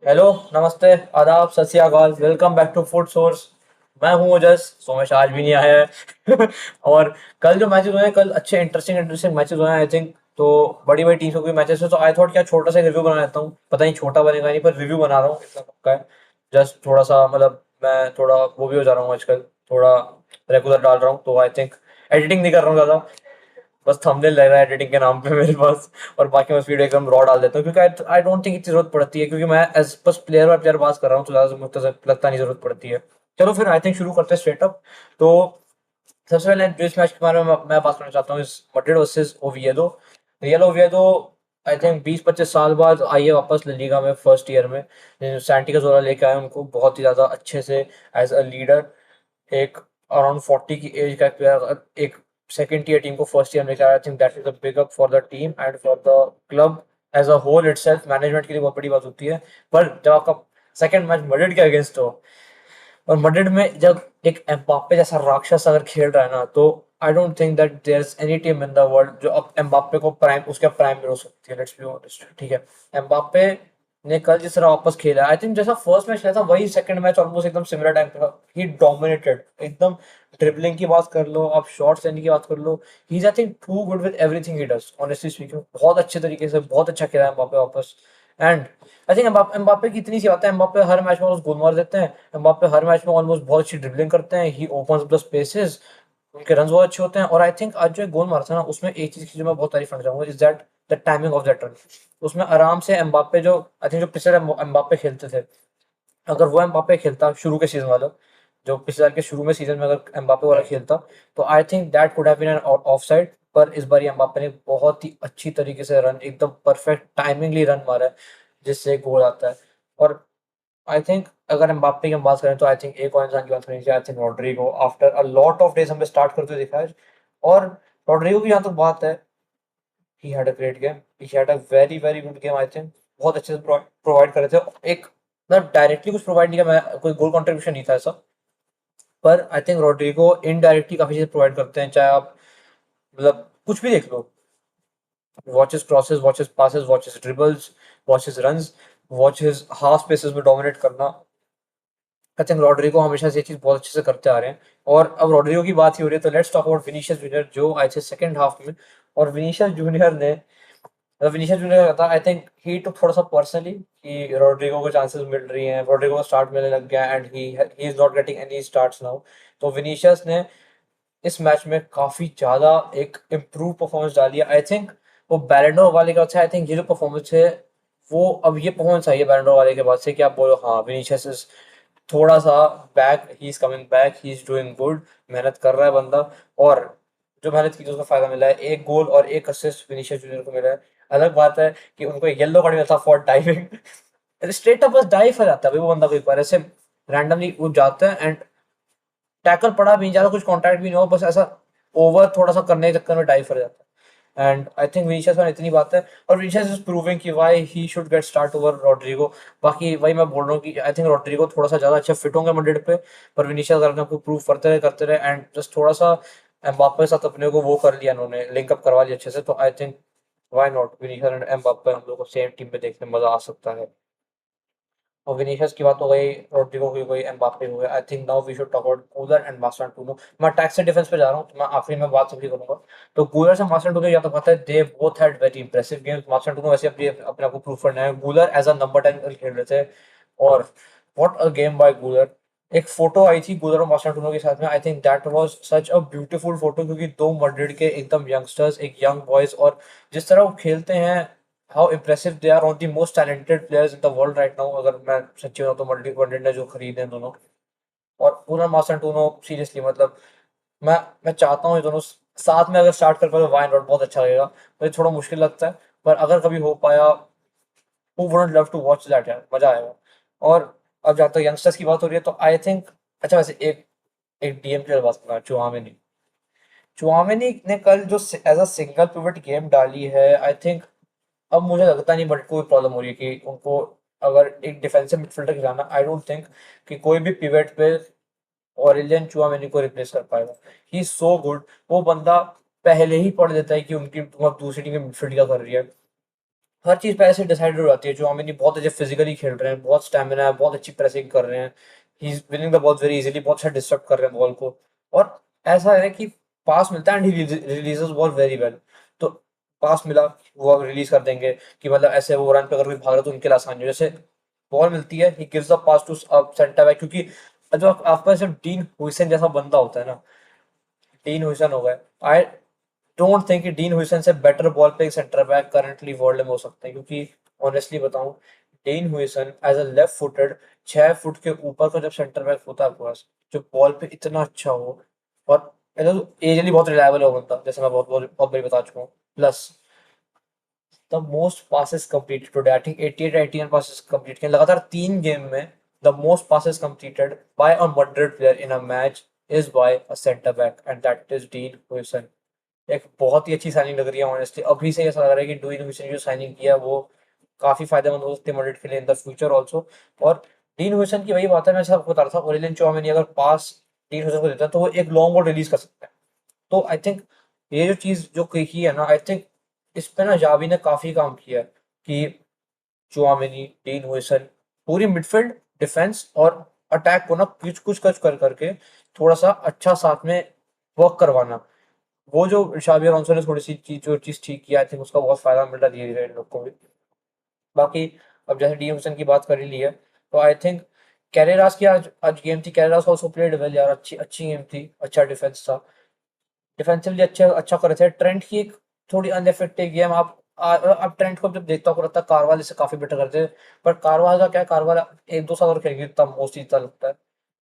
Hello, नमस्ते, आदाब, सत श्री अकाल, welcome back to Food Source. मैं हूं ओजस। सोमेश आज भी नहीं आया है। और कल जो मैचेस हुए हैं, कल अच्छे इंटरेस्टिंग इंटरेस्टिंग मैचेस हुए हैं आई थिंक। तो बड़ी बड़ी टीम्स के मैचेस है, तो आई थॉट क्या छोटा सा रिव्यू बना लेता हूँ। पता नहीं छोटा बनेगा नहीं, पर रिव्यू बना रहा हूँ, इतना पक्का है। जस्ट थोड़ा सा मतलब मैं थोड़ा वो भी हो जा रहा हूँ आजकल, थोड़ा रेगुलर डाल रहा हूँ, तो आई थिंक एडिटिंग नहीं कर रहा हूँ ज़्यादा। बस थंबनेल लग रहा है एडिटिंग के नाम पे मेरे पास। और बाकी मैं वीडियो एकदम रॉ डाल देता हूँ, क्योंकि आई डोंट थिंक इतनी जरूरत पड़ती है, क्योंकि मैं एज बस प्लेयर बाय प्लेयर बात कर रहा हूँ, तो ज़्यादा मुझे तो लगता नहीं जरूरत पड़ती है। चलो फिर आई थिंक शुरू करते हैं स्ट्रेट अप। तो सबसे पहले जिस मैच के बारे में मैं बात करना चाहता हूँ इस Madrid versus Oviedo. Real Oviedo I think 20-25 साल बाद आई है वापस ला लीगा में फर्स्ट ईयर में। सैंटी का जोरा लेके आए उनको बहुत ही ज़्यादा अच्छे से एज अ लीडर। एक अराउंड 40 की एज का प्लेयर एक सेकंड टीयर टीम को फर्स्ट ईयर में लेकर आया। I think that is a big up for the team and for the club as a whole itself. Management के लिए बहुत बड़ी बात होती है। पर जब आपका सेकंड मैच मैड्रिड के अगेंस्ट हो, और मैड्रिड में जब एक एम्बाप्पे जैसा राक्षस अगर खेल रहा है ना, तो I don't think that there is any team in the world जो अब एम्बाप्पे को प्राइम उसके प्राइम में हो सकती है। लेट्स बी ऑनेस्ट, ठीक है। एम्बाप्पे ने कल जिस तरह वापस खेला, आई थिंक जैसा फर्स्ट मैच खेला था वही सेकंड मैच ऑलमोस्ट एकदम सिमिलर टाइप का। ही डोमिनेटेड एकदम। ड्रिबलिंग की बात कर लो, आप शॉट्स लेने की बात कर लो, he is I think too good with everything he does, honestly speaking. बहुत अच्छे तरीके से बहुत अच्छा खेला है एम्बाप्पे वापस। एंड आई थिंक एम्बाप्पे की इतनी सी बात है, एम्बाप्पे हर मैच में गोल मार देते हैं। एम्बाप्पे हर मैच में ऑलमोस्ट बहुत अच्छी ड्रिबलिंग करते हैं, ही ओपन्स द स्पेसेस, उनके रन बहुत अच्छे होते हैं। और आई थिंक आज जो एक गोल मारा था ना, उसमें एक चीज की जो मैं बहुत तारीफ करना चाहूंगा is that the timing of that run. उसमें आराम से एम्बाप्पे जो आई थिंक जो पिछले एम्बाप्पे खेलते थे, अगर वो एम्बाप्पे खेलता शुरू के सीजन वाला, जो पिछले साल के शुरू में सीजन में अगर एम्बाप्पे वाला खेलता, तो I think that could have been an offside. पर इस बार एम्बाप्पे ने बहुत ही अच्छी तरीके से रन, एकदम परफेक्ट टाइमिंगली रन मारा है, जिससे गोल आता है। और आई थिंक अगर एम्बाप्पे की हम बात करें, तो आई थिंक एक और इंसान की बात करनी चाहिए, I think Rodrygo. After a lot of days हमें स्टार्ट करते हुए दिखा है। और रॉड्रिगो की जहाँ तक बात है, he had a great game, he had a very very good game I think. बहुत अच्छे से प्रोवाइड कर रहे थे। एक मतलब डायरेक्टली कुछ प्रोवाइड नहीं किया, मैं कोई गोल कंट्रीब्यूशन नहीं था ऐसा। पर आई थिंक रॉड्रिगो इनडायरेक्टली काफी चीजें प्रोवाइड करते हैं, चाहे आप मतलब कुछ भी देख लो। Watches crosses, watches passes, watches dribbles, watches runs, watches half spaces में डोमिनेट करना। आई थिंक रॉड्रिगो हमेशा से ये चीज बहुत अच्छे से करते आ रहे हैं। और अब रॉड्रिगो की बात ही हो रही है, तो let's talk about Vinicius junior जो आए थे सेकंड हाफ में। और विनीशियस जूनियर ने विनीशियस जूनियर का था, आई थिंक ही टुक थोड़ा सा पर्सनली कि रॉड्रिगो को चांसेस मिल रही हैं, रॉड्रिगो को स्टार्ट मिलने लग गया, and he is not getting any starts now. तो विनीशियस ने इस मैच में काफी ज्यादा एक इम्प्रूव परफॉर्मेंस डाली है आई थिंक। वो बैलेंडोर वाले का अच्छा, आई थिंक ये जो परफॉर्मेंस है, वो अब ये परफॉर्मेंस आई है बैलेंडोर वाले के बाद से कि आप बोलो हाँ विनीशियस इज थोड़ा सा back, he is coming back, he is doing good. मेहनत कर रहा है बंदा। और जो मेहनत की तो उसका फायदा मिला है, एक गोल और एक असिस्ट विनीशियस जूनियर को मिला है। अलग बात है कि उनको येलो कार्ड मिला था फॉर डाइविंग। स्ट्रेट अप बस डाइव हो जाता है भाई वो बंदा, कोई बार ऐसे रैंडमली वो जाता है, एंड टैकल पड़ा भी नहीं, ज्यादा कुछ कॉन्टैक्ट भी नहीं हो, बस ऐसा ओवर थोड़ा सा करने के चक्कर में डाइव कर जाता है। एंड आई थिंक विनीशियस में इतनी बात है। और विनीशियस इज प्रूविंग कि why he should get start over Rodrygo. बाकी वही मैं बोल रहा हूँ कि आई थिंक रॉड्रिगो थोड़ा सा ज्यादा अच्छा फिट होंगे मैड्रिड पे। पर विनीशियस अगर आपको प्रूव करते रहे एंड जस्ट थोड़ा सा एम्बाप्पे के साथ अपने को वो कर लिया, उन्होंने लिंकअप करवा लिया अच्छे से, तो I think why not Vinicius and Mbappe हम लोग को सेम टीम पे देखने में मजा आ सकता है। और विनीशियस की बात हो गई, रोड्रिगो की हो गई, एम्बाप्पे हो गए। I think now we should talk about Guler and Mastantuono. मैं अटैक से डिफेंस पे जा रहा हूँ, तो मैं आखिरी में बात सभी करूंगा। तो कूलर से मास्टरनटूनो या तो पता है, they both had very impressive games. Mastantuono वैसे अपने अपने आप को प्रूव करना है, कूलर एज अ नंबर 10 खेल रहे थे। और what a game by Guler. एक फोटो आई थी कूलर और मास्टरनटूनो के साथ में, I think that was such a beautiful photo, क्योंकि दो मैड्रिड के एकदम यंगस्टर्स, एक यंग बॉयज, और जिस तरह वो खेलते हैं, how impressive they are, on the most talented players in the world right now. अगर मैं सच्ची बताऊं तो मैड्रिड ने जो खरीदे हैं दोनों, और पूरा मास्टरनटूनो सीरियसली मतलब मैं चाहता हूँ ये दोनों साथ में अगर स्टार्ट कर पाए तो वाई नॉट, बहुत अच्छा लगेगा। मुझे थोड़ा मुश्किल लगता है, पर अगर कभी हो पाया, who wouldn't love to watch that यार, मजा आएगा। और अब जहाँ तक यंगस्टर्स की बात हो रही है, तो आई थिंक अच्छा वैसे एक एक डीएम की बात करना, चुआमेनी। चुआमेनी ने कल जो as a single pivot game डाली है, आई थिंक अब मुझे लगता नहीं बट कोई प्रॉब्लम हो रही है कि उनको अगर एक डिफेंसिव मिडफील्डर खिलाना, आई डोंट थिंक कि कोई भी पिवट पे ऑरेलियन चुआमेनी को रिप्लेस कर पाएगा। He is so good. वो बंदा पहले ही पढ़ देता है कि उनकी मतलब दूसरी टीम मिडफील्ड क्या कर रही है। हर चीज़ पहले से डिसाइडेड हो जाती है। चौमिनी बहुत अच्छे फिजिकली खेल रहे हैं, बहुत स्टैमिना है, बहुत अच्छी प्रेसिंग कर रहे हैं, he is winning the ball very easily, बहुत अच्छा डिस्टर्ब कर रहे हैं बॉल को। और ऐसा है कि पास मिलता है and he releases ball very well. तो पास मिला, वो रिलीज कर देंगे कि मतलब ऐसे वो रन पे अगर कोई भाग रहा है तो उनके लिए आसानी हो। जैसे बॉल मिलती है, he gives the pass to centre back, क्योंकि जो आपका जैसे डीन हुइसन जैसा बंदा होता है ना, डीन हुइसन हो गए, आई डोंट थिंक कि डीन हुइसन से better ball playing centre back currently world में हो सकते हैं, क्योंकि ऑनेस्टली बताऊं, Dean Huijsen as a left footed 6 foot के ऊपर का जब सेंटर बैक होता है आपके पास, जो बॉल पे इतना अच्छा हो, और एजली बहुत रिलायबल हो बंदा, जैसे मैं बहुत बहुत बहुत बारी बता चुका हूँ। Plus the most passes completed today, I think 88 81 passes complete किए लगातार 3 गेम में। the most passes completed by a Madrid player in a match is by a center back, and that is Dean Huijsen। एक बहुत ही अच्छी signing लग रही है honestly, अभी से ऐसा लग रहा है कि डीन हुइसन जो साइनिंग किया है वो काफी फायदेमंद हो सकती है मैड्रिड के लिए इन द फ्यूचर ऑल्सो। और डीन हुइसन की वही बात है, मैं आपको बता रहा था, ओरेलियन चौमेनी अगर पास डीन हुइसन को देता है तो वो एक लॉन्ग बॉल रिलीज कर सकता है। तो आई थिंक ये जो चीज जो की है ना, आई थिंक इस पे ना जावी ने काफी काम किया है कि चुआमेनी, डीन हुइसन, पूरी मिडफील्ड, डिफेंस और अटैक को ना कुछ कुछ कच कर करके थोड़ा सा अच्छा साथ में वर्क करवाना। वो जो शाबी अलोंसो ने थोड़ी सी चीज जो चीज ठीक किया, आई थिंक उसका बहुत फायदा मिल रहा है धीरे धीरे इन लोग को भी। बाकी अब जैसे डी हुसैन की बात कर ही ली है, तो आई थिंक कैरेरास की आज आज गेम थी, कैरेरास ऑल्सो प्लेड वेल यार, अच्छी अच्छी गेम थी, अच्छा डिफेंस था, डिफेंसिवली अच्छे अच्छा कर रहे थे। ट्रेंट की एक थोड़ी अनइफेक्टिव गेम, आप ट्रेंट को जब देखता हो लगता है कारवाल इससे काफी बेटर करते हैं, पर कारवाल का क्या है, कारवाल 1 2 साल और खेलेंगे इतना मोस्ट इतना लगता है,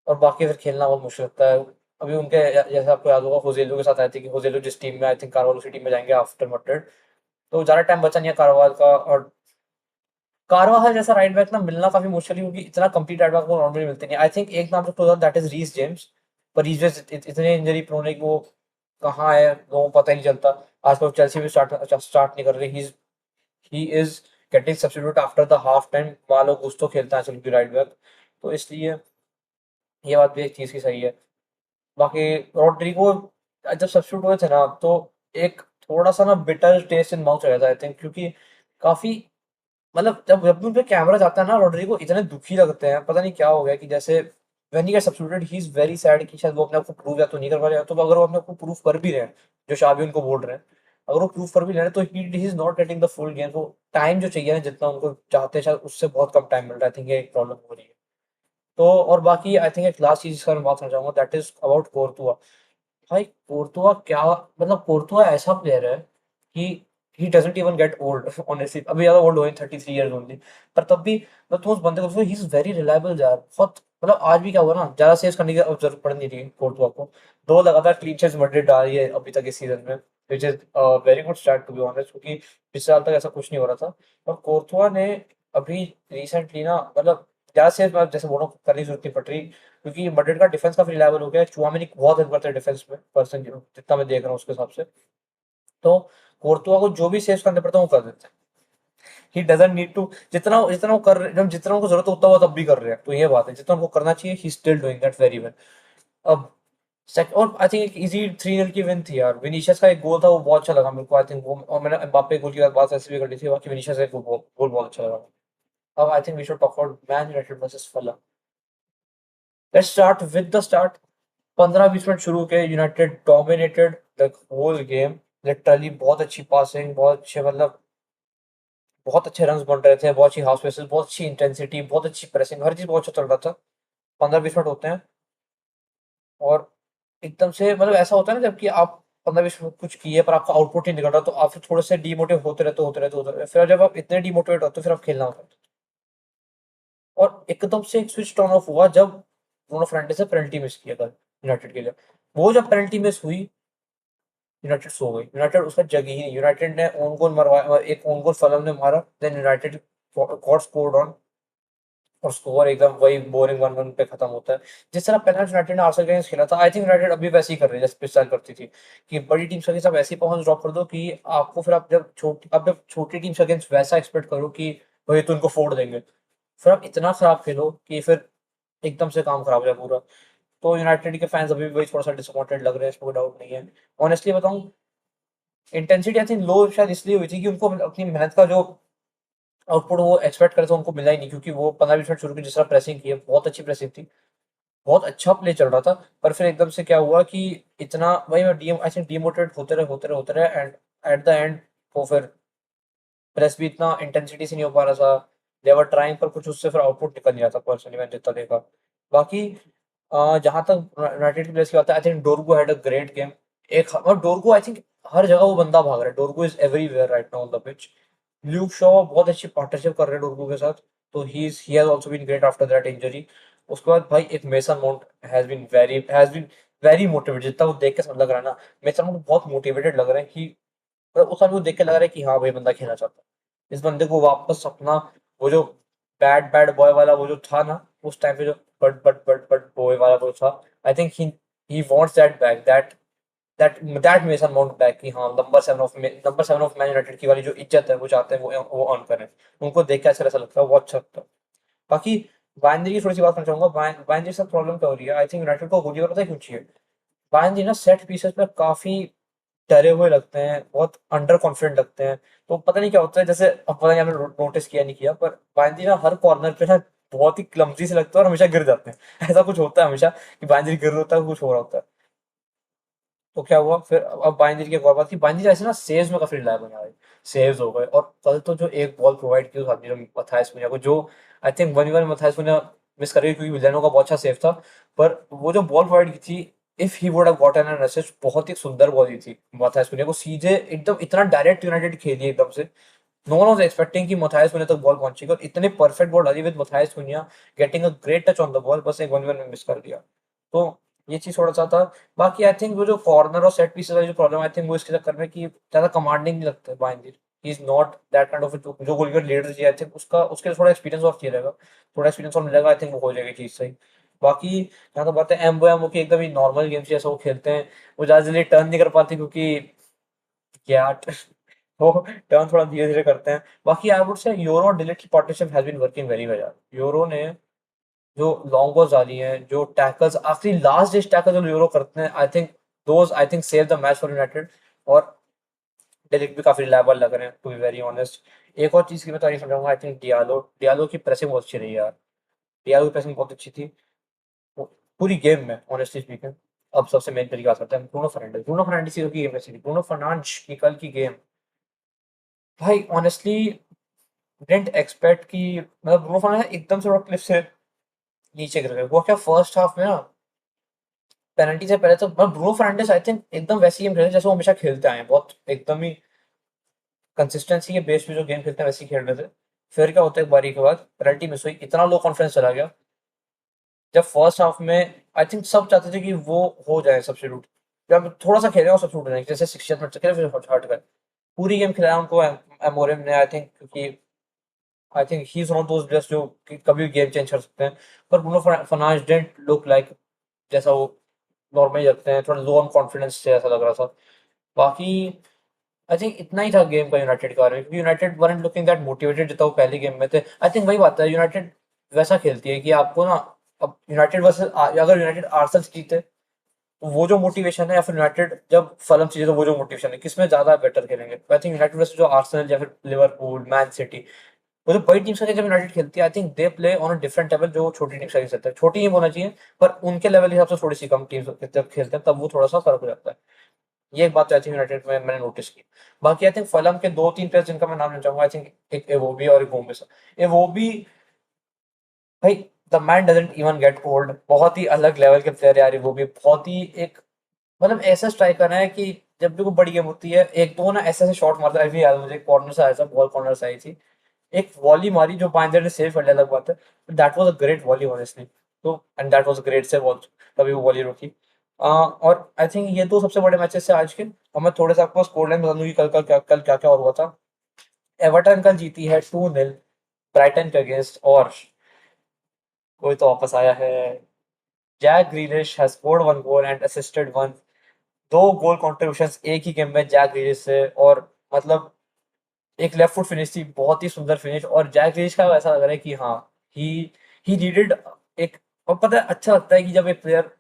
और बाकी फिर खेलना बहुत मुश्किल लगता है। अभी उनके जैसे आपको याद होगा होजेलो के साथ आए थे कि होजेलो जिस टीम में आई थिंक कारवाल उसी टीम में जाएंगे आफ्टर मड्रिड, तो ज्यादा टाइम बचा नहीं है कारवाल का। और कारवाहल जैसा राइट बैक ना मिलना काफी मुश्किल है, क्योंकि इतना कंप्लीट राइट बैक को नॉर्मली मिलते नहीं। आई थिंक एक नाम से close that is Reece James, पर रीस जेम्स इतने इंजरी प्रोन है कि वो कहाँ है लोगों को पता ही नहीं चलता। आजकल चेल्सी भी स्टार्ट नहीं कर रही, he is getting substitute after the half time, मालो गुस्तो खेलता है चल राइट बैक, तो इसलिए ये बात भी एक चीज की सही है। बाकी रोड्रिगो जब सब्स्टिट्यूट हुए थे ना, तो एक थोड़ा सा ना बिटर टेस्ट इन माउथ रहता है आई थिंक, क्योंकि काफी मतलब जब जब भी उन पे कैमरा जाता है ना, रोड्रिगो इतने दुखी लगते हैं, पता नहीं क्या हो गया कि जैसे when he gets substituted he is very sad कि शायद वो अपने आप को प्रूव या तो नहीं कर पा रहे हैं, तो अगर वो अपने आप को प्रूव कर भी रहे हैं, जो शाबी उनको बोल रहे हैं, अगर वो प्रूव कर भी रहे हैं तो ही is not getting the full game, तो टाइम जो चाहिए ना जितना उनको चाहते हैं शायद उससे बहुत कम टाइम मिल रहा है। आई थिंक ये एक प्रॉब्लम हो रही है। तो और बाकी आई थिंक एक लास्ट चीज जिसका मैं बात करना चाहूंगा, दैट इज अबाउट कोर्तुआ। भाई कोर्तुआ क्या, मतलब कोर्तुआ ऐसा प्लेयर है कि he doesn't even get old honestly, अभी ज्यादा ओल्ड हुए 33 ईयर्स ओनली, पर तब भी मैं तो उस बंदे को ही इज वेरी रिलायबल यार, बहुत मतलब आज भी क्या हुआ ना, ज्यादा सेव करने की अब जरूरत पड़ नहीं रही कोर्तुआ को। 2 लगातार क्लीन शेट्स मैड्रिड डाली है अभी तक इस सीजन में, which is very good start to be honest, क्योंकि पिछले साल तक ऐसा कुछ नहीं हो रहा था। और कोर्तुआ ने अभी रिसेंटली ना मतलब ज्यादा सेव जैसे बोलो करने की जरूरत नहीं पड़ रही, क्योंकि मैड्रिड का डिफेंस काफी रिलायबल हो गया है, चुआमेनी बहुत हेल्प करता है डिफेंस में पर्सन जितना मैं देख रहा हूँ उसके हिसाब से। तो कोर्तुआ को जो भी सेव करने पड़ता है वो कर देते हैं, ही डजंट नीड टू, जितना जितना वो कर रहे जब जितना उनको जरूरत है उतना वो तब भी कर रहे हैं, तो ये बात है जितना उनको करना चाहिए he still doing that very well. अब और आई थिंक एक इजी 3-0 की विन थी यार, विनीशियस का एक गोल था वो बहुत अच्छा लगा मेरे को, आई थिंक वो, और मैंने एम्बाप्पे गोल की बात ऐसे भी कर ली थी, बाकी विनीशियस का एक गोल बहुत अच्छा लगा। अब I think we should talk about Man United versus Fulham. Let's start with the start. 15 20 minute शुरू के United dominated the whole game, literally बहुत अच्छी पासिंग, बहुत अच्छे मतलब बहुत अच्छे रन्स बन रहे थे, बहुत अच्छी हाफ स्पेसेस, बहुत अच्छी इंटेंसिटी, बहुत अच्छी प्रेसिंग, हर चीज बहुत अच्छा चल रहा था। 15 20 मिनट होते हैं और एकदम से मतलब ऐसा होता है ना, जबकि आप 15 20 मिनट कुछ किए पर आपका आउटपुट नहीं निकल रहा, तो आप फिर थोड़े से डीमोटिव होते रहते, फिर जब आप इतने डीमोटिवेट होते हो फिर आप खेलना होता है। और एकदम से एक स्विच टर्न ऑफ हुआ जब ब्रूनो फर्नांडिस ने पेनल्टी मिस किया था यूनाइटेड के लिए। वो जब पेनल्टी मिस हुई, यूनाइटेड सो गई, यूनाइटेड उसका जगी ही नहीं, यूनाइटेड ने ओन गोल मरवाया, एक ओन गोल फलम ने मारा, then United got scored on, और स्कोर एकदम वही बोरिंग 1-1 पे खत्म होता है। जिस तरह पहले यूनाइटेड ने आर्सेनल के अगेंस्ट खेला था, आई थिंक यूनाइटेड अभी वैसे ही कर रही है जैसे पिछले साल करती थी, कि बड़ी टीम्स के अगेंस्ट आप ऐसी परफॉर्मेंस ड्रॉप कर दो कि आपको फिर आप जब छोटी टीम्स के अगेंस्ट वैसा एक्सपेक्ट करो कि भाई तो उनको फोड़ देंगे, फिर आप इतना खराब खेलो कि फिर एकदम से काम खराब हो जाए पूरा। तो यूनाइटेड के फैंस अभी भी वही थोड़ा सा डिसअपॉइंटेड लग रहे हैं, इसमें कोई डाउट नहीं है। ऑनेस्टली बताऊं, इंटेंसिटी आई थिंक लो शायद इसलिए हुई थी कि उनको अपनी मेहनत का जो आउटपुट वो एक्सपेक्ट करे तो उनको मिला ही नहीं, क्योंकि वो 15-20 मिनट शुरू की जिस तरह प्रेसिंग की है, बहुत अच्छी प्रेसिंग थी, बहुत अच्छा प्ले चल रहा था। पर फिर एकदम से क्या हुआ कि इतना वही मैं डीएम आई थिंक डीमोटिवेट होते रहे एंड एट द एंड वो फिर प्रेस भी इतना इंटेंसिटी से नहीं हो पा रहा था। दे वर ट्राइंग, पर कुछ उससे फिर आउटपुट निकल नहीं रहा था पर्सनली मैंने जितना देखा। बाकी जहाँ तक यूनाइटेड की प्लेयर्स की बात है, I think डोरगू had a great game. एक और डोरगू आई थिंक हर जगह वो बंदा भाग रहा है, डोरगू is everywhere right now on the pitch. Luke Shaw बहुत अच्छी पार्टनरशिप कर रहे हैं डोरगू के साथ, तो he has also been great after that injury. उसके बाद भाई एक Mason Mount has been very motivated, जितना वो देख के समझ लग रहा है ना, मेसन माउंट बहुत मोटिवेटेड लग रहा है कि मतलब उस आदमी को देख के लग रहा है कि हाँ भाई बंदा खेलना चाहता है। इस बंदे को वापस अपना वो जो बैड बैड बॉय वाला वो जो था ना उस टाइम पे, जो बट बॉय वाला वो था, I think he wants that back, that mason mount back, कि हाँ नंबर 7 ऑफ मैन यूनाइटेड की वाली जो इज्जत है वो चाहते हैं वो अर्न करें। उनको देख के ऐसा लगता है, वो अच्छा लगता है। बाकी बाइंदरी की थोड़ी सी बात करना चाहूंगा। बाइंदरी से प्रॉब्लम क्या हो रही है, आई थिंक यूनाइटेड को गोली पता है क्यों चाहिए। बाइंदरी ना सेट पीसेस पे काफी डरे हुए लगते हैं, बहुत अंडर कॉन्फिडेंट लगते हैं। तो पता नहीं क्या होता है, जैसे अब पता नहीं आपने नोटिस किया नहीं किया, पर बाइंदरी ना हर कॉर्नर पे ना बहुत ही क्लमजी से लगता है और हमेशा गिर जाते हैं ऐसा कुछ होता है हमेशा कि बाइंदरी गिर रहा होता है, कुछ हो रहा होता है। तो क्या हुआ फिर, अब बाइंदरी की एक और बात की, बाइंदरी ऐसे ना सेव्स में काफी रिलायबल बना है। सेव्स हो गए, और कल तो जो एक बॉल प्रोवाइड की उस आदमी ने मथायस कुन्हा को, जो I think 1v1 Matheus Cunha miss कर गई क्योंकि विलियनो का बहुत अच्छा सेव था। पर वो जो बॉल प्रोवाइड की थी, if he would have gotten N assist, बहुत ही सुंदर बॉल दी थी मथायस कुन्हा को, सीधे एकदम इतना डायरेक्ट यूनाइटेड खेली एकदम से। नो वन वाज एक्सपेक्टिंग कि मथायस कुन्हा तक बॉल पहुंचेगी, और इतने परफेक्ट बॉल डाली with Matheus Cunha getting a great touch on the ball, बस एक 1v1 में मिस कर दिया। तो ये चीज थोड़ा सा था। बाकी आई थिंक वो जो कॉर्नर और सेट पीसेस वाली जो प्रॉब्लम, आई थिंक वो इसके चक्कर में कि ज्यादा कमांडिंग नहीं लगता है Bayindir. He is not that kind of जो गोलकीपर लीडर चाहिए, आई थिंक उसका उसके लिए थोड़ा एक्सपीरियंस और चाहिए रहेगा, थोड़ा एक्सपीरियंस और मिलेगा, आई थिंक वो हो जाएगी चीज सही। बाकी यहाँ तो बात है एम्बो की, एकदम ही नॉर्मल गेम जैसा वो खेलते हैं। वो ज्यादा जल्दी टर्न नहीं कर पाते क्योंकि क्या वो टर्न थोड़ा धीरे धीरे करते हैं। बाकी आई वुड से यूरो और डिलीट की partnership has been working very well यार। यूरो ने जो लॉन्ग बॉल्स डाली हैं, जो टैकल्स आखिरी लास्ट डिश टैकल जो यूरो करते हैं, I think save the match for United. और डेलिक भी काफी रिलायबल लग रहे हैं टू बी वेरी ऑनेस्ट। एक और चीज की मैं तारीफ करूंगा, आई थिंक डियालो की प्रेसिंग बहुत अच्छी रही है यार। डियालो की प्रेसिंग बहुत अच्छी थी पूरी गेम में ऑनेस्टली स्पीकिंग। अब सबसे मेन तरीका करते हैं ब्रूनो फर्नांडिस की गेम ऐसी थी, ब्रूनो फर्नांडिस की कल की गेम भाई ऑनेस्टली डिडंट एक्सपेक्ट कि मतलब ब्रूनो फर्नांडिस एकदम से थोड़ा क्लिफ से नीचे गिर गए। वो क्या फर्स्ट हाफ में ना पेनल्टी से पहले तो ब्रूनो फर्नांडिस आई थिंक एकदम वैसी गेम खेलते जैसे वो हमेशा खेलते आए हैं, बहुत एकदम ही कंसिस्टेंसी के बेस पे जो गेम खेलते हैं वैसे ही खेल रहे थे। फिर क्या होता है, एक बारी के बाद पेनल्टी मिस हुई, इतना लो कॉन्फिडेंस चला गया। जब फर्स्ट हाफ में आई थिंक सब चाहते थे कि वो हो जाए सब्स्टिट्यूट, जब थोड़ा सा खेले और सब्स्टिट्यूट हो जाए, जैसे 60 मिनट खेले फिर हट गए। पूरी गेम खिलाया उनको एमोरिम ने, आई थिंक, क्योंकि I think he is one of those players जो कि कभी भी गेम चेंज कर सकते हैं। पर Bruno Fernandes didn't look like जैसा वो नॉर्मली लगते हैं, थोड़ा लो ऑन कॉन्फिडेंस से ऐसा लग रहा था। बाकी आई थिंक इतना ही था गेम का यूनाइटेड के बारे में, क्योंकि United weren't looking that motivated जितना वो पहले गेम में थे। आई थिंक वही बात है, यूनाइटेड वैसा खेलती है कि आपको ना, अब यूनाइटेड वर्सेस अगर यूनाइटेड आर्सेनल से जीते तो वो जो मोटिवेशन है, या फिर यूनाइटेड जब फलम से जीते तो वो जो मोटिवेशन है, किसमें ज्यादा बेटर खेलेंगे। आई थिंक यूनाइटेड वर्सेस जो आर्सेनल या फिर लिवरपूल मैन सिटी, वो जो बड़ी टीम्स के जब यूनाइटेड खेलती है, I think they play on a different level जो छोटी टीम्स का खेल सकते हैं। छोटी टीम होना चाहिए, पर उनके लेवल के हिसाब से थोड़ी सी कम टीम्स जब खेलते हैं तब वो थोड़ा सा फर्क हो जाता है। ये एक बात आई थिंक यूनाइटेड में मैंने नोटिस की। बाकी आई थिंक फलम के दो तीन प्लेयर्स जिनका मैं नाम लेना चाहूंगा, आई थिंक एक एवोबी और एक गोमेस। एवोबी भाई, the man doesn't even get old, बहुत ही अलग लेवल के प्लेयर यार। वो भी बहुत ही एक मतलब ऐसा स्ट्राइकर है कि जब भी कोई बड़ी गेम होती है, एक तो वो ना ऐसे ऐसे शॉट मारता है। अभी याद है मुझे, कॉर्नर से आया था बॉल, कॉर्नर से आई थी, एक वॉली मारी जो पांचर ने सेव कर लिया, अलग बात है। That was a great volley honestly. तो and that was a great save also, तभी वो वॉली रोकी। और आई थिंक ये दो सबसे बड़े मैचेस से आज के। और मैं थोड़े से आपको स्कोर लाइन बता दूं कि कल क्या क्या और हुआ था। एवर्टन कल जीती है 2-0 ब्राइटन के अगेंस्ट, और कोई तो वापस आया है। Jack Grealish has scored one goal and assisted one. दो गोल कंट्रीब्यूशंस एक ही गेम में जैक ग्रीलिश से, और मतलब एक लेफ्ट फुट फिनिश थी, बहुत ही सुंदर फिनिश। और जैक ग्रीलिश का ऐसा लग रहा है कि हाँ, ही ही नीडेड एक, और पता है अच्छा लगता है कि जब एक प्लेयर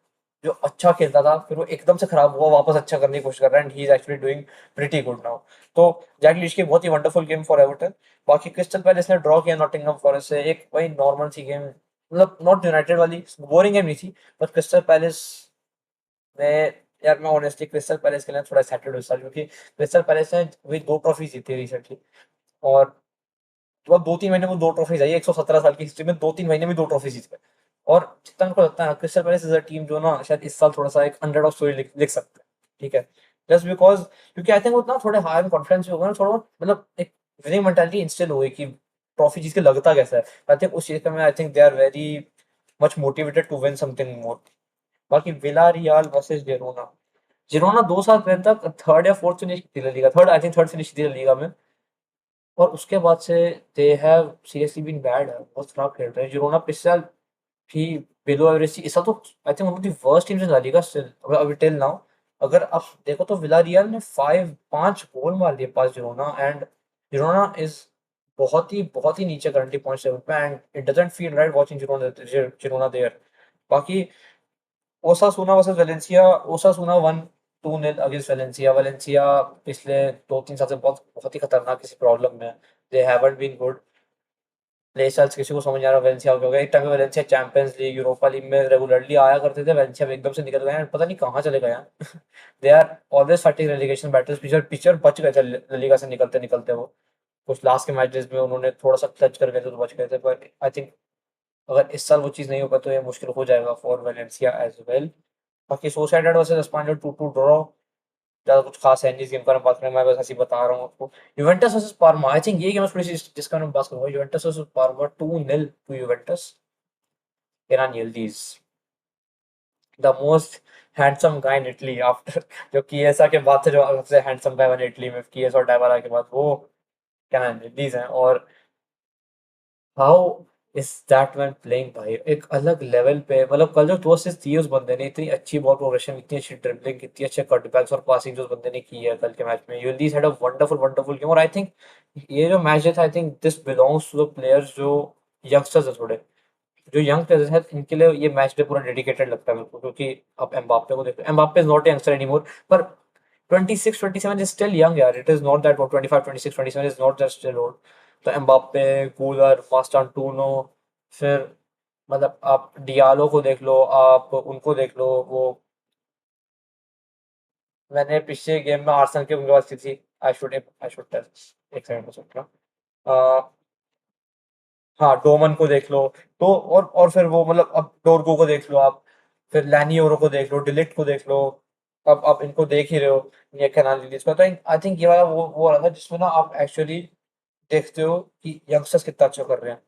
जो अच्छा खेलता था फिर वो एकदम से खराब हुआ, वापस अच्छा करने की कोशिश कर रहा है, and he is actually doing pretty good now. तो जैक लीच की बहुत ही वंडरफुल गेम फॉर एवर्टन। बाकी क्रिस्टल पैलेस ने ड्रॉ किया नॉटिंघम फॉरेस्ट से, एक वही नॉर्मल सी गेम, मतलब नॉट यूनाइटेड वाली बोरिंग गेम नहीं थी, पर क्रिस्टल पैलेस में, यार मैं ऑनेस्टली क्रिस्टल पैलेस के लिए थोड़ा एक्साइटेड हूँ इस साल, क्योंकि क्रिस्टल पैलेस ने वही 2 ट्रॉफी जीती है रिसेंटली। और तो अब 2-3 महीने में 2 ट्रॉफीज आई है, 117 साल की हिस्ट्री में 2-3 महीने में 2 ट्रॉफी जीत गए। और जितना मेरे को लगता है crystal palace is a team जो ना शायद इस साल थोड़ा सा एक अंडरडॉग स्टोरी लिख सकते हैं। ठीक है, जस्ट बिकॉज क्योंकि आई थिंक उतना थोड़े हाई में कॉन्फिडेंस भी होगा ना, थोड़ा बहुत मतलब एक विनिंग मेंटालिटी इंस्टिल हुई कि ट्रॉफी जीत के लगता कैसा है। आई थिंक उस चीज का मैं I think they are very much motivated to win something more. बाकी Villarreal versus Girona, Girona 2 साल पहले तक थर्ड या फोर्थ फिनिश की थी La Liga, third I think third finish थी ला लीगा में। और उसके बाद से they have seriously been bad है, बहुत खराब खेल रहे हैं। जिरोना पिछले साल भी बिलो एवरेज थी, इस साल तो I think one of the worst teams in La Liga still अभी टिल नाउ। अगर आप देखो तो विलारियल ने 5 गोल मार दिए पास जिरोना, एंड जिरोना इज बहुत ही नीचे करंटली पॉइंट टेबल पे, and it doesn't feel right watching Girona there. बाकी Osasuna versus Valencia, Osasuna one 2-0 against Valencia. Valencia पिछले 2-3 साल से बहुत ही खतरनाक किसी प्रॉब्लम में है, they haven't been good. Play styles किसी को समझ नहीं आ रहा वेलेंसिया हो गया, एक टाइम में Valencia champions league Europa league में रेगुलरली आया करते थे, वेलेंसिया अब एकदम से निकल गए हैं, पता नहीं कहाँ चले गए हैं। They are always fighting relegation battles, पिक्चर पिक्चर बच गए थे लीगा से निकलते निकलते वो, कुछ लास्ट के मैचेस में उन्होंने थोड़ा सा टच कर गए थे तो बच गए थे, पर आई थिंक अगर इस साल वो चीज़ नहीं होगा तो ये मुश्किल हो जाएगा फॉर वेलेंसिया एज वेल। बाकी सोसाइडेड वर्सेस एस्पानियोल 2-2 ड्रॉ, ज़्यादा कुछ खास है नहीं इस गेम पर हम बात करें, मैं बस ऐसे ही बता रहा हूँ आपको। यूवेंटस वर्सेस पार्मा, आई थिंक ये गेम थोड़ी सी जिसका मैं बात करूँगा, Juventus versus pharma 2-0 to Juventus. Kenan Yildiz, the most handsome guy in Italy after जो किएसा के बाद से जो सबसे हैंडसम गाय बने इटली में, किएसा और डायबाला के बाद वो केनान यिल्दीज हैं। और how is that man playing भाई, एक अलग लेवल पे, मतलब कल जो 2 असिस्ट दिए उस बंदे ने, इतनी अच्छी बॉल प्रोग्रेशन, इतनी अच्छी ड्रिबलिंग, इतनी अच्छे कटबैक्स और पासिंग जो उस बंदे ने की है कल के मैच में, Yildiz had a wonderful wonderful game. और आई थिंक ये जो मैच है, I think this belongs to the players जो यंगस्टर्स है थोड़े, जो यंग प्लेयर्स हैं, इनके लिए ये मैच डे पूरा डेडिकेटेड लगता है मेरे को, क्योंकि आप एम्बाप्पे को देखो, Mbappe is not youngster anymore, पर 26 27 इज स्टिल यंग यार, it is not that 25 26 27 is not that still old. तो एम्बाप्पे, कूलर, मास्टांटूनो, फिर मतलब आप डियालो को देख लो, आप उनको देख लो, वो मैंने पिछले गेम में आर्सेनल के उनके पास थी, आई शुड टेल, एक सेकंड में सोच रहा। हाँ, डोमन को देख लो। तो और फिर वो मतलब अब डोरगो को देख लो आप, फिर लैनियोरो को देख लो, डिलिक्ट को देख लो। अब आप इनको देख ही रहे हो, ये केनान रिलीज का, तो आई थिंक ये वाला वो वाला था जिसमें ना आप एक्चुअली देखते हो कि यंगस्टर्स कितना अच्छा कर रहे हैं।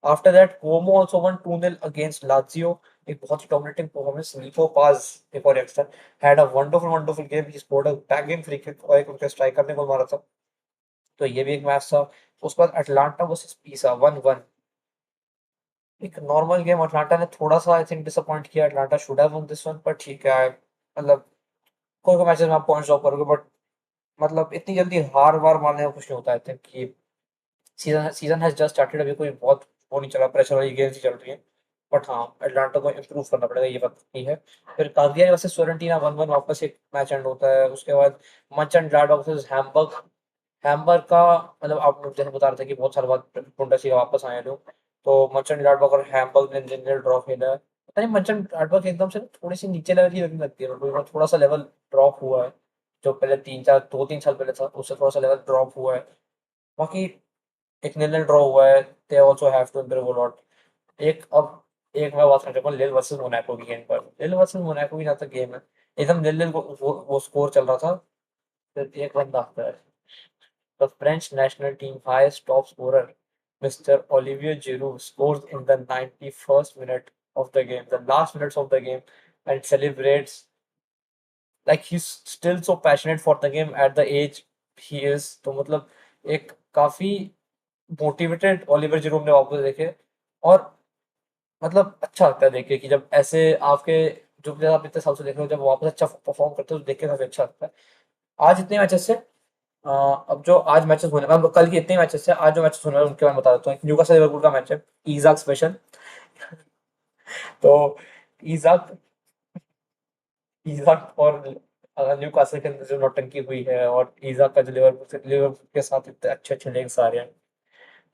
After that Como also one 2-0 against Lazio, एक बहुत ही डोमिनेटिंग परफॉर्मेंस। निको पास, एक और youngster, had a wonderful wonderful game, he scored a bagging free kick और एक उनके स्ट्राइकर ने गोल मारा था। तो ये भी एक मैच था। उसके बाद अटलांटा वर्सेस पीसा 1-1, एक नॉर्मल गेम। अटलांटा ने थोड़ा-सा आई थिंक डिसअपॉइंट किया, Atlanta should have one this one, पर ठीक है, मतलब कोई-कोई मैचेस में आप पॉइंट्स ड्रॉप करोगे, बट मतलब इतनी जल्दी हार-वार मानने का कुछ नहीं होता। आई थिंक कि season season has just started, अभी कोई बहुत वो नहीं चला, प्रेशर वाली गेम्स ही चल रही हैं। बट हाँ, अटलांटा को इम्प्रूव करना पड़ेगा, ये बात सही है। फिर काग्लियारी वर्सेस फियोरेंटीना 1-1 वापस एक मैच एंड होता है। उसके बाद मönchengladbach वर्सेस हैम्बर्ग, हैम्बर्ग का मतलब आप लोग जैसे बता रहे थे कि बहुत साल बाद बुंडेसलीगा वापस आए हैं लोग, तो मönchengladbach और हैम्बर्ग ने 0-0 ड्रॉ खेला है। पता नहीं मönchengladbach एकदम से थोड़ी सी नीचे लेवल की लगने लगती है मेरे को, थोड़ा सा लेवल ड्रॉप हुआ है, जो पहले 2-3 साल पहले था उससे थोड़ा सा लेवल ड्रॉप हुआ है। बाकी एक 0-0 ड्रॉ हुआ है, they also have to improve a lot. एक अब एक मैं बात करना चाहूंगा लिल वर्सेस मोनाको की गेम पर, लिल वर्सेस मोनाको की जहाँ तक गेम है, एकदम 0-0 वो स्कोर चल रहा था, फिर एक बंदा आता है, the French national team highest top scorer, Mr. Olivier Giroud, scores in the 91st minute of the game, the last minutes of the game, and celebrates like he's still so passionate for the game at the age he is। तो मतलब एक काफी motivated Oliver जिरूम ने वापस देखे। और मतलब अच्छा लगता है देख के कि जब ऐसे आपके जो प्लेयर आप इतने साल से देख रहे हो जब वापस अच्छा परफॉर्म करते हो तो देख के काफी अच्छा लगता है। आज इतने मैचेस से अब जो आज मैचेस होने मतलब कल के इतने मैचेस से आज जो मैचेस होने वाले हैं, उनके बारे में बता देता हूँ। न्यूकासल लिवरपूल का मैच है, इजाक स्पेशल। तो इजाक इज़ाक और न्यूकासल के अंदर जो नौटंकी हुई है, और इज़ाक का जो लिवरपूल के साथ इतने अच्छे-अच्छे लिंक्स आ रहे हैं।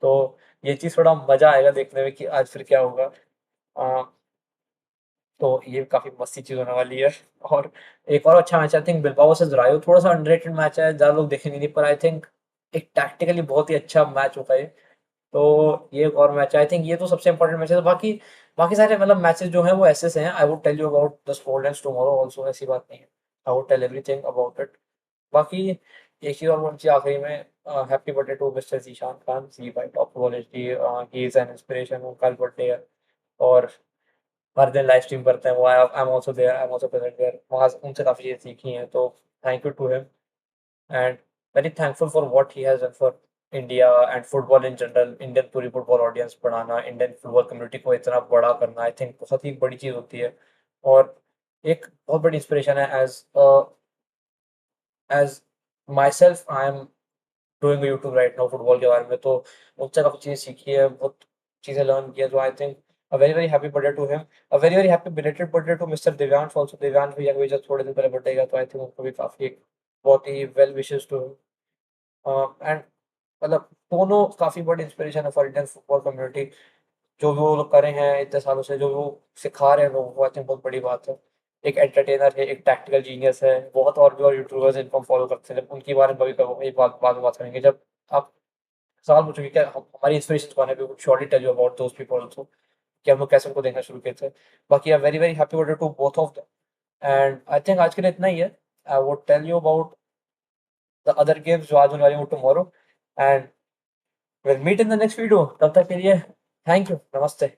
तो ये चीज़ थोड़ा मज़ा आएगा देखने में कि आज फिर क्या होगा। अ, तो ये काफ़ी मस्त सी चीज़ होने वाली है। और एक और अच्छा match I think Bilbao versus रायो, थोड़ा-सा अंडररेटेड मैच है, ज़्यादा लोग देखेंगे नहीं, पर आई थिंक एक टैक्टिकली बहुत ही अच्छा मैच होगा ये। तो ये एक और मैच है, आई थिंक ये तो सबसे इंपॉर्टेंट मैच है। तो बाकी बाकी सारे मतलब मैचेस जो हैं वो ऐसे हैं। I would tell you about the scorelines tomorrow also, ऐसी बात नहीं है। I would tell everything about it. बाकी एक चीज़ और बोलनी चाहिए आखिरी में, happy birthday to mister Zeeshan Khan, Zee भाई top football HD, he is an inspiration. उनका कल बर्थडे है, और हर दिन लाइव स्ट्रीम करते हैं वो। I am also there, I am also present there. वहाँ से उनसे काफ़ी चीज़ें सीखी हैं, तो thank you to him. And very thankful for what he has done for India and football in general. Indian पूरी फुटबॉल ऑडियंस बढ़ाना, इंडियन फुटबॉल कम्युनिटी को इतना बड़ा करना, आई थिंक बहुत ही बड़ी चीज़ होती है। और एक बहुत बड़ी इंस्पिरेशन है। As myself I am doing YouTube right now football के बारे में, तो उनसे काफ़ी चीज़ें सीखी है, बहुत चीज़ें लर्न की है। तो I think a very very happy birthday to him. A very very happy belated birthday to mister Divyansh also. Divyansh भैया का भी जब थोड़े दिन पहले बर्थडे गया, तो आई थिंक उनको भी काफ़ी बहुत ही well wishes to him. And मतलब दोनों काफ़ी बड़ी इंस्पिरेशन है फॉर इंडियन फुटबॉल कम्युनिटी। जो भी वो लोग कर रहे हैं इतने सालों से, जो वो सिखा रहे हैं लोगों को, आई थिंक बहुत बड़ी बात है। एक एंटरटेनर है, एक टैक्टिकल जीनियस है। बहुत और भी और यूट्यूबर्स हैं जिनको हम फॉलो करते हैं, उनके बारे में कभी कभी एक बात बाद में बात करेंगे। जब आप सवाल पूछोगे क्या हमारी इंस्पिरेशन कौन है, we would surely tell you about those people also, कि हम लोग कैसे उनको देखना शुरू किए थे। बाकी I am very very happy birthday to both of them. And I think आज के लिए इतना ही है। I would tell you about the other games जो आज होने वाली वो tomorrow. And will meet in the next video. तब तक के लिए थैंक यू, नमस्ते।